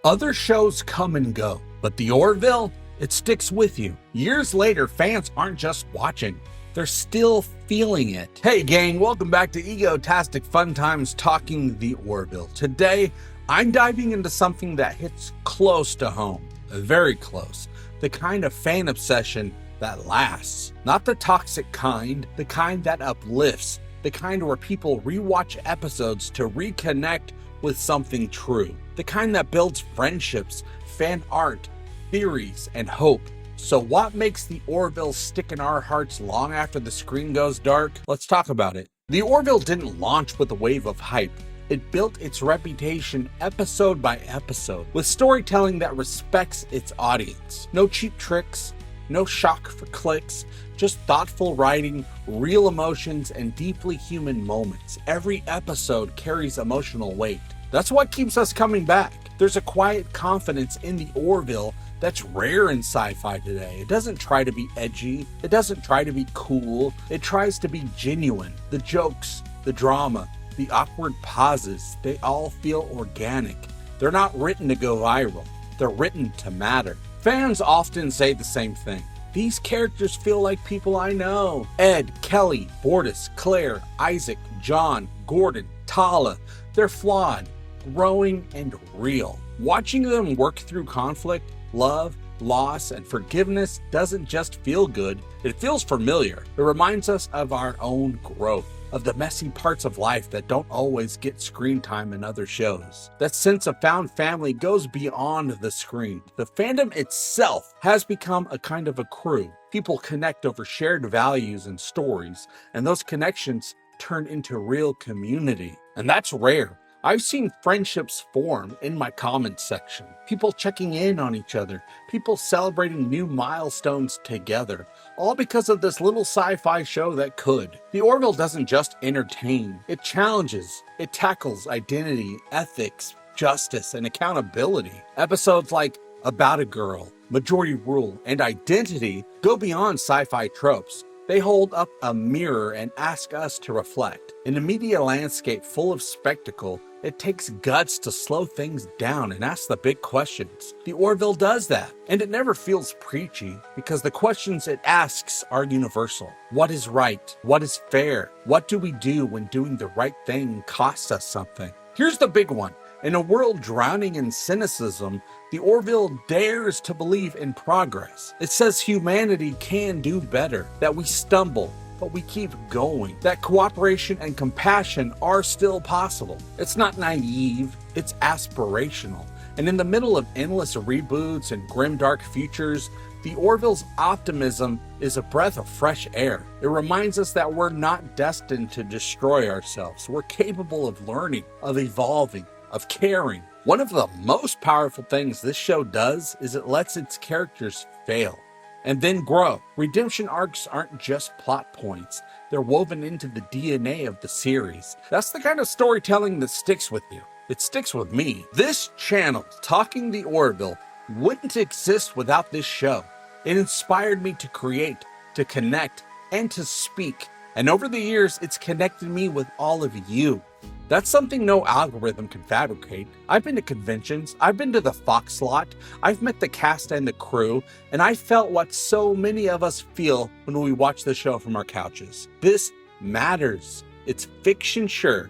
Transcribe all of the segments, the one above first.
Other shows come and go, but the Orville, it sticks with you. Years later, fans aren't just watching, they're still feeling it. Hey gang, welcome back to Egotastic Fun Times Talking the Orville. Today, I'm diving into something that hits close to home, very close. The kind of fan obsession that lasts. Not the toxic kind, the kind that uplifts, the kind where people rewatch episodes to reconnect with something true. The kind that builds friendships, fan art, theories, and hope. So what makes the Orville stick in our hearts long after the screen goes dark? Let's talk about it. The Orville didn't launch with a wave of hype. It built its reputation episode by episode, with storytelling that respects its audience. No cheap tricks, no shock for clicks, just thoughtful writing, real emotions, and deeply human moments. Every episode carries emotional weight. That's what keeps us coming back. There's a quiet confidence in the Orville that's rare in sci-fi today. It doesn't try to be edgy. It doesn't try to be cool. It tries to be genuine. The jokes, the drama, the awkward pauses, they all feel organic. They're not written to go viral. They're written to matter. Fans often say the same thing. These characters feel like people I know. Ed, Kelly, Bortus, Claire, Isaac, John, Gordon, Tala. They're flawed, growing, and real. Watching them work through conflict, love, loss, and forgiveness doesn't just feel good, it feels familiar. It reminds us of our own growth, of the messy parts of life that don't always get screen time in other shows. That sense of found family goes beyond the screen. The fandom itself has become a kind of a crew. People connect over shared values and stories, and those connections turn into real community. And that's rare. I've seen friendships form in my comments section, people checking in on each other, people celebrating new milestones together, all because of this little sci-fi show that could. The Orville doesn't just entertain, it challenges, it tackles identity, ethics, justice, and accountability. Episodes like About a Girl, Majority Rule, and Identity go beyond sci-fi tropes. They hold up a mirror and ask us to reflect. In a media landscape full of spectacle, it takes guts to slow things down and ask the big questions. The Orville does that, and it never feels preachy because the questions it asks are universal. What is right? What is fair? What do we do when doing the right thing costs us something? Here's the big one. In a world drowning in cynicism, the Orville dares to believe in progress. It says humanity can do better, that we stumble, but we keep going, that cooperation and compassion are still possible. It's not naive, it's aspirational. And in the middle of endless reboots and grimdark futures, the Orville's optimism is a breath of fresh air. It reminds us that we're not destined to destroy ourselves. We're capable of learning, of evolving, of caring. One of the most powerful things this show does is it lets its characters fail and then grow. Redemption arcs aren't just plot points. They're woven into the DNA of the series. That's the kind of storytelling that sticks with you. It sticks with me. This channel, Talking the Orville, wouldn't exist without this show. It inspired me to create, to connect, and to speak. And over the years, it's connected me with all of you. That's something no algorithm can fabricate. I've been to conventions, I've been to the Fox lot, I've met the cast and the crew, and I felt what so many of us feel when we watch the show from our couches. This matters. It's fiction, sure,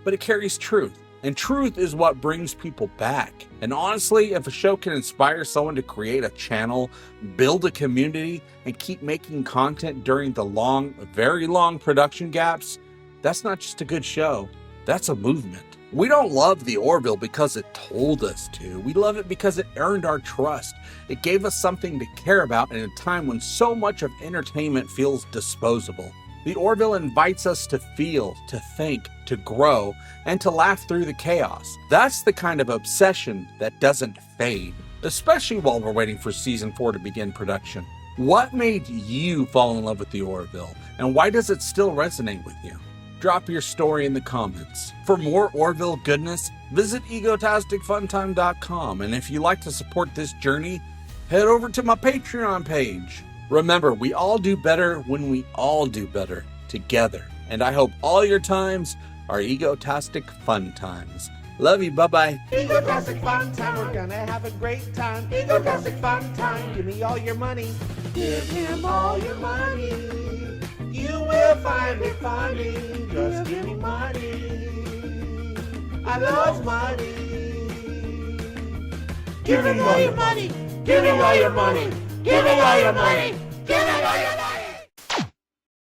but it carries truth. And truth is what brings people back. And honestly, if a show can inspire someone to create a channel, build a community, and keep making content during the long, very long production gaps, that's not just a good show. That's a movement. We don't love the Orville because it told us to. We love it because it earned our trust. It gave us something to care about in a time when so much of entertainment feels disposable. The Orville invites us to feel, to think, to grow, and to laugh through the chaos. That's the kind of obsession that doesn't fade, especially while we're waiting for season 4 to begin production. What made you fall in love with the Orville, and why does it still resonate with you? Drop your story in the comments. For more Orville goodness, visit egotasticfuntime.com, and if you'd like to support this journey, head over to my Patreon page. Remember, we all do better when we all do better together, and I hope all your times are egotastic fun times. Love you. Bye-bye. Egotastic fun time, we're gonna have a great time. Egotastic fun time, give me all your money. Give him all your money. You will find me funny. Just give me money. I love money. Give me all your money. Give me all your money. Give me all your money. Give me all your money.